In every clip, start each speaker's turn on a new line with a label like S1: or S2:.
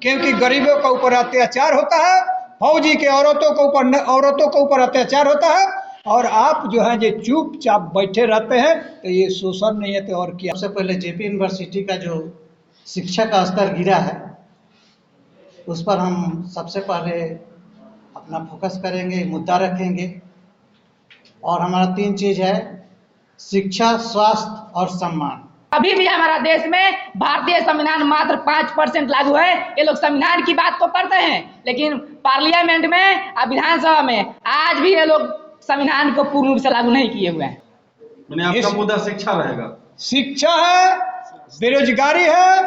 S1: क्योंकि गरीबों के ऊपर अत्याचार होता है, फौजी के औरतों के ऊपर अत्याचार होता है, और आप जो है जो चुपचाप बैठे रहते हैं, तो ये शोषण नहीं है तो और क्या।
S2: सबसे पहले जेपी यूनिवर्सिटी का जो शिक्षा का स्तर गिरा है उस पर हम सबसे पहले अपना फोकस करेंगे, मुद्दा रखेंगे। और हमारा 3 चीज है: शिक्षा, स्वास्थ्य और सम्मान।
S3: अभी भी हमारा देश में भारतीय संविधान मात्र 5% लागू है। ये लोग संविधान की बात तो करते हैं, लेकिन पार्लियामेंट में और विधानसभा में आज भी ये लोग संविधान को पूर्ण रूप से लागू नहीं किए हुए हैं।
S4: आपका मुद्दा शिक्षा रहेगा।
S1: शिक्षा है, बेरोजगारी है,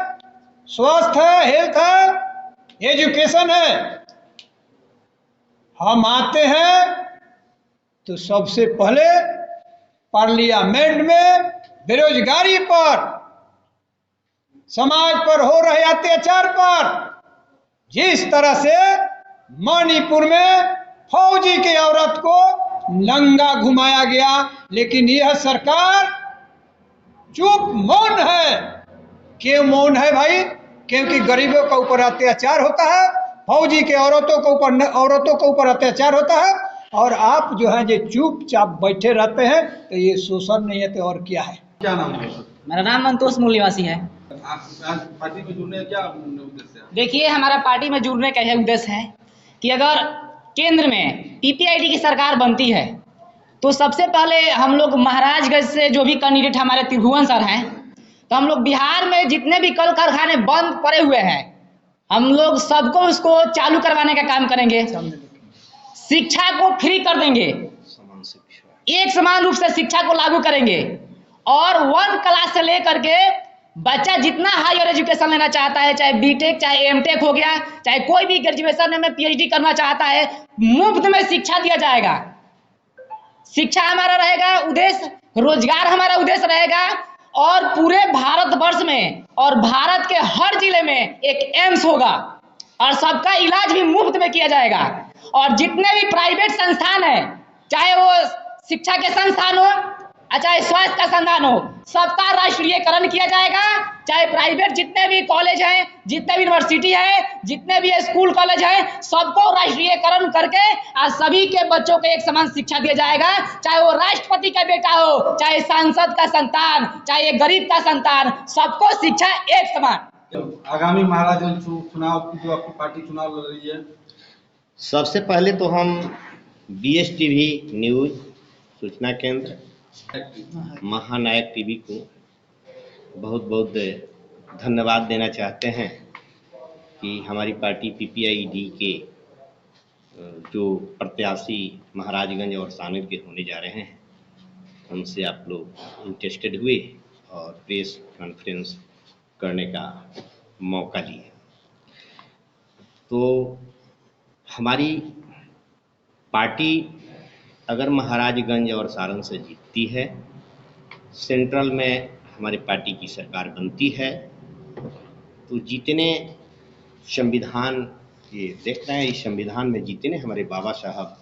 S1: स्वास्थ्य है, हेल्थ है, एजुकेशन है। हम आते हैं तो सबसे पहले पार्लियामेंट में बेरोजगारी पर, समाज पर हो रहे अत्याचार पर, जिस तरह से मणिपुर में फौजी की औरत को नंगा घुमाया गया, लेकिन यह सरकार चुप मौन है। क्यों मौन है भाई? क्योंकि गरीबों के ऊपर अत्याचार होता है, फौजी के औरतों के ऊपर अत्याचार होता है, और आप जो है जो चुपचाप बैठे रहते हैं, तो ये शोषण नहीं है तो और क्या है।
S4: क्या नाम है?
S3: मेरा नाम मंतोष मूल्यवासी है।
S4: आप पार्टी में जुड़ने का क्या उद्देश्य है?
S3: देखिए, हमारा पार्टी में जुड़ने का यह उद्देश्य है कि अगर केंद्र में पीपीआईडी की सरकार बनती है तो सबसे पहले हम लोग महाराजगंज से जो भी कैंडिडेट हमारे त्रिभुवन सर हैं, तो हम लोग बिहार में जितने भी कल कारखाने बंद पड़े हुए हैं, हम लोग सबको उसको चालू करवाने का काम करेंगे। शिक्षा को फ्री कर देंगे, एक समान रूप से शिक्षा को लागू करेंगे, और 1 क्लास से लेकर के बच्चा जितना हायर एजुकेशन लेना चाहता है, चाहे बीटेक चाहे एमटेक हो गया, चाहे कोई भी ग्रेजुएशन में पीएचडी करना चाहता है, मुफ्त में शिक्षा दिया जाएगा। शिक्षा हमारा रहेगा उद्देश्य, रोजगार हमारा उद्देश्य रहेगा, और पूरे भारतवर्ष में और भारत के हर जिले में एक एम्स होगा और सबका इलाज भी मुफ्त में किया जाएगा। और जितने भी प्राइवेट संस्थान है, चाहे वो शिक्षा के संस्थान हो चाहे स्वास्थ्य का संस्थान हो, सबका राष्ट्रीयकरण किया जाएगा। चाहे प्राइवेट जितने भी कॉलेज हैं, जितने भी यूनिवर्सिटी है, जितने भी स्कूल कॉलेज हैं, सबको राष्ट्रीयकरण करके आज सभी के बच्चों को एक समान शिक्षा दिया जाएगा। चाहे वो राष्ट्रपति का बेटा हो, चाहे सांसद का संतान, चाहे गरीब का संतान, सबको शिक्षा एक समान।
S4: आगामी महाराजगंज चुनाव की जो आपकी पार्टी चुनाव लड़ रही है,
S5: सबसे पहले तो हम BSTV न्यूज सूचना केंद्र, महानायक टीवी को बहुत बहुत धन्यवाद देना चाहते हैं कि हमारी पार्टी PPID के जो प्रत्याशी महाराजगंज और सानेर के होने जा रहे हैं, उनसे आप लोग इंटरेस्टेड हुए और प्रेस कॉन्फ्रेंस करने का मौका दिए। तो हमारी पार्टी अगर महाराजगंज और सारण से जीतती है, सेंट्रल में हमारी पार्टी की सरकार बनती है, तो जितने संविधान ये देख रहे हैं, इस संविधान में जितने हमारे बाबा साहब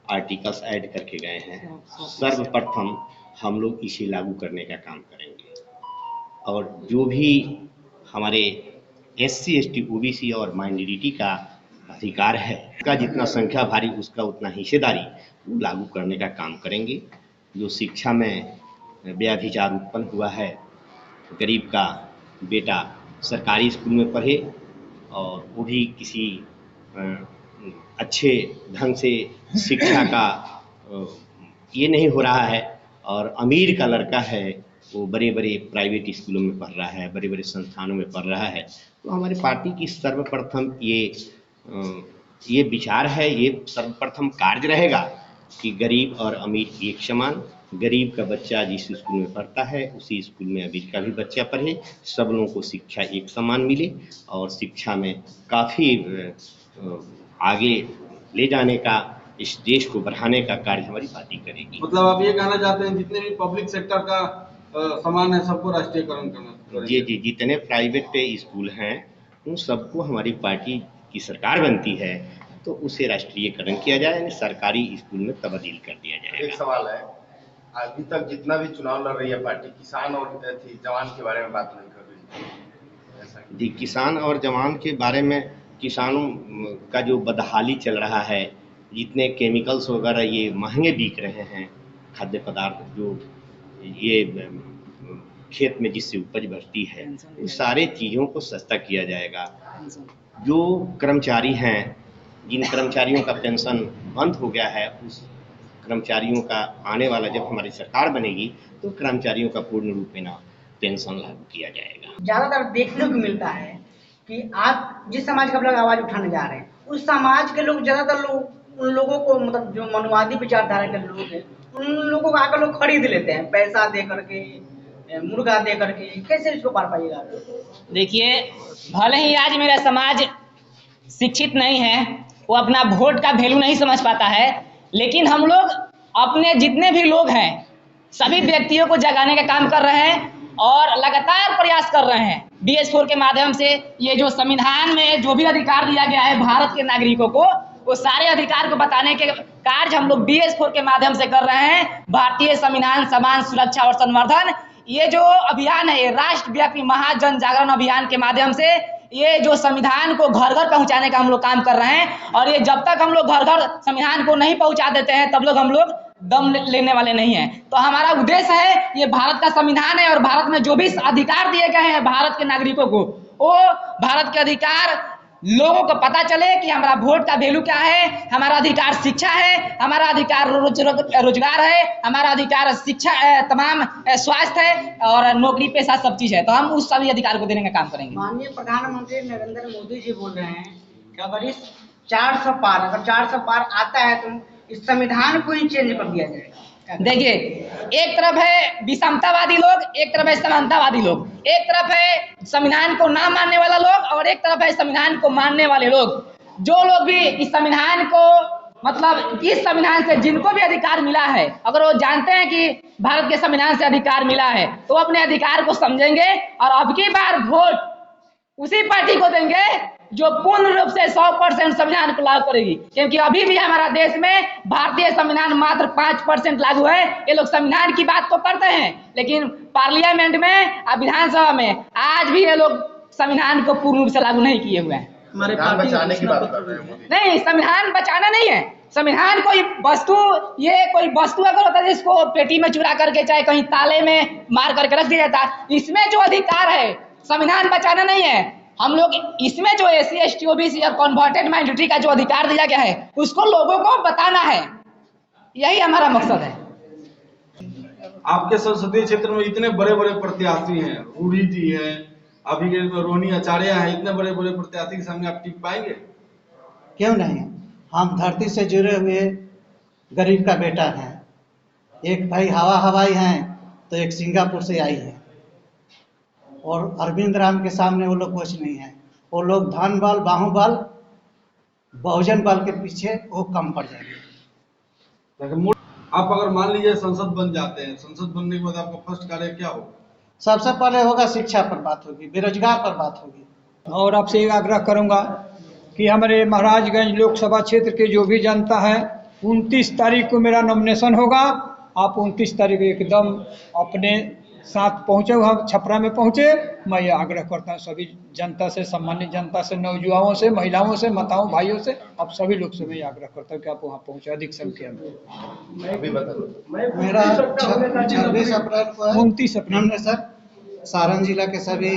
S5: आर्टिकल्स ऐड करके गए हैं, सर्वप्रथम हम लोग इसे लागू करने का काम करेंगे। और जो भी हमारे SC ST OBC और माइनॉरिटी का अधिकार है, उसका जितना संख्या भारी उसका उतना हिस्सेदारी लागू करने का काम करेंगे। जो शिक्षा में व्यभिचार उत्पन्न हुआ है, गरीब का बेटा सरकारी स्कूल में पढ़े और वो भी किसी अच्छे ढंग से शिक्षा का ये नहीं हो रहा है, और अमीर का लड़का है वो बड़े बड़े प्राइवेट स्कूलों में पढ़ रहा है, बड़े बड़े संस्थानों में पढ़ रहा है। तो हमारी पार्टी की सर्वप्रथम ये विचार है, ये सर्वप्रथम कार्य रहेगा कि गरीब और अमीर एक समान, गरीब का बच्चा जिस स्कूल में पढ़ता है उसी स्कूल में अमीर का भी बच्चा पढ़े, सब लोगों को शिक्षा एक समान मिले, और शिक्षा में काफ़ी आगे ले जाने का, इस देश को बढ़ाने का कार्य हमारी पार्टी करेगी।
S4: मतलब आप ये कहना चाहते हैं जितने भी पब्लिक सेक्टर का सामान है सबको राष्ट्रीयकरण करना?
S5: जी, जितने प्राइवेट स्कूल हैं उन सबको हमारी पार्टी की सरकार बनती है तो उसे राष्ट्रीयकरण किया जाए, यानी सरकारी स्कूल में तब्दील कर दिया जाएगा।
S6: एक सवाल है, अभी तक जितना भी चुनाव लड़ रही है पार्टी, किसान और जवान के बारे में बात नहीं कर रही है, ऐसा
S5: जी, किसान और जवान के बारे में किसानों का जो बदहाली चल रहा है, जितने केमिकल्स वगैरह ये महंगे बिक रहे हैं, खाद्य पदार्थ जो ये खेत में जिससे उपज बढ़ती है, उन सारे चीज़ों को सस्ता किया जाएगा। जो कर्मचारी हैं, जिन कर्मचारियों का पेंशन बंद हो गया है, उस कर्मचारियों का आने वाला जब हमारी सरकार बनेगी तो कर्मचारियों का पूर्ण रूप में पेंशन लागू किया जाएगा।
S7: ज़्यादातर देखने को मिलता है कि आप जिस समाज का आप लोग आवाज़ उठाने जा रहे हैं, उस समाज के लोग ज़्यादातर लोग उन लोगों को, मतलब जो मनुवादी विचारधारा के लोग हैं, उन लोगों को आकर लोग खरीद लेते हैं पैसा दे करके, मुर्गा दे करके। कैसे इसको पार पाइएगा आप?
S3: देखिए, भले ही आज मेरा समाज शिक्षित नहीं है, वो अपना वोट का वैल्यू नहीं समझ पाता है, लेकिन हम लोग अपने जितने भी लोग हैं सभी व्यक्तियों को जगाने का काम कर रहे हैं और लगातार प्रयास कर रहे हैं। BS4 के माध्यम से ये जो संविधान में जो भी अधिकार दिया गया है भारत के नागरिकों को, वो सारे अधिकार को बताने के कार्य हम लोग BS4 के माध्यम से कर रहे हैं। भारतीय संविधान समान सुरक्षा और संवर्धन, ये जो अभियान है, ये राष्ट्रव्यापी महाजन जागरण अभियान के माध्यम से ये जो संविधान को घर घर पहुंचाने का हम लोग काम कर रहे हैं। और ये जब तक हम लोग घर घर संविधान को नहीं पहुंचा देते हैं तब लोग हम लोग दम लेने वाले नहीं हैं। तो हमारा उद्देश्य है, ये भारत का संविधान है और भारत में जो भी अधिकार दिए गए हैं भारत के नागरिकों को, वो भारत के अधिकार लोगों को पता चले कि हमारा वोट का वैल्यू क्या है, हमारा अधिकार शिक्षा है, हमारा अधिकार रोजगार है, हमारा अधिकार शिक्षा, तमाम स्वास्थ्य है और नौकरी पेशा सब चीज़ है। तो हम उस सभी अधिकार को देने का काम करेंगे।
S7: माननीय प्रधानमंत्री नरेंद्र मोदी जी बोल रहे हैं कि अगर इस 400 पार आता है तो इस संविधान को ही चेंज कर दिया जाएगा।
S3: देखिए, एक तरफ है विषमतावादी लोग, एक तरफ है समानतावादी लोग, एक तरफ है संविधान को ना मानने वाला लोग और एक तरफ है संविधान को मानने वाले लोग। जो लोग भी इस संविधान को, मतलब इस संविधान से जिनको भी अधिकार मिला है, अगर वो जानते हैं कि भारत के संविधान से अधिकार मिला है तो अपने अधिकार को समझेंगे और अब की बार वोट उसी पार्टी को देंगे जो पूर्ण रूप से 100% संविधान को लागू करेगी। क्योंकि अभी भी हमारा देश में भारतीय संविधान मात्र 5% लागू है। ये लोग संविधान की बात तो करते हैं लेकिन पार्लियामेंट में और विधानसभा में आज भी ये लोग संविधान को पूर्ण रूप से लागू नहीं किए हुए हैं।
S6: बचाने की बात कर रहे हैं मोदी।
S3: नहीं, संविधान बचाना नहीं है। संविधान कोई वस्तु, ये कोई वस्तु अगर होता है जिसको पेटी में चुरा करके चाहे कहीं ताले में मार करके रख दिया जाता, इसमें जो अधिकार है संविधान बचाना नहीं है। हम लोग इसमें जो SC ST OBC और कन्वर्टेड माइनॉरिटी का जो अधिकार दिया गया है उसको लोगों को बताना है, यही हमारा मकसद है।
S4: आपके संसदीय क्षेत्र में इतने बड़े बड़े प्रत्याशी हैं, रूढ़ी जी है, अभी के रोहिणी आचार्य हैं, इतने बड़े बड़े प्रत्याशी के सामने आप टिक पाएंगे?
S2: क्यों नहीं? हम धरती से जुड़े हुए गरीब का बेटा हैं। एक भाई हवाई हैं तो एक सिंगापुर से आई है और अरविंद राम के सामने वो लोग कुछ नहीं है। वो लोग धन बल, बाहुबल, बहुजन बल के पीछे वो कम पड़ जाएंगे।
S4: आप अगर मान लीजिए संसद बन जाते हैं, संसद बनने के बाद आपका फर्स्ट कार्य क्या होगा?
S2: सबसे पहले होगा शिक्षा पर बात होगी, बेरोजगार पर बात होगी।
S1: और आपसे एक आग्रह करूंगा कि हमारे महाराजगंज लोकसभा क्षेत्र के जो भी जनता है, 29 तारीख को मेरा नॉमिनेशन होगा। आप 29 तारीख एकदम अपने साथ पहुँचे, हम छपरा में पहुँचे। मैं ये आग्रह करता हूँ सभी जनता से, सम्मानित जनता से, नौजुवानों से, महिलाओं से, माताओं भाइयों से, आप सभी लोग से मैं ये आग्रह करता हूँ कि आप वहाँ पहुँचे अधिक संख्या में।
S2: मेरा 26 अप्रैल को है
S1: 29 अप्रैल
S2: में सर। सारण जिला के सभी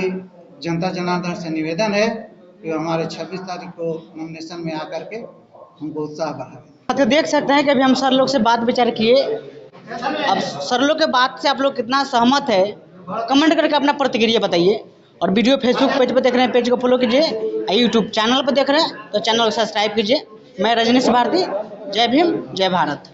S2: जनता जनार्दन से निवेदन है कि हमारे 26 तारीख को नॉमिनेशन में आकर के हमको उत्साह बढ़ाएं।
S7: तो देख सकते हैं कि अभी हम सर लोग से बात विचार किए। अब सर लोग के बात से आप लोग कितना सहमत है कमेंट करके अपना प्रतिक्रिया बताइए। और वीडियो फेसबुक पेज पर देख रहे हैं, पेज को फॉलो कीजिए। यूट्यूब चैनल पर देख रहे हैं तो चैनल को सब्सक्राइब कीजिए। मैं रजनीश भारती, जय भीम, जय भारत।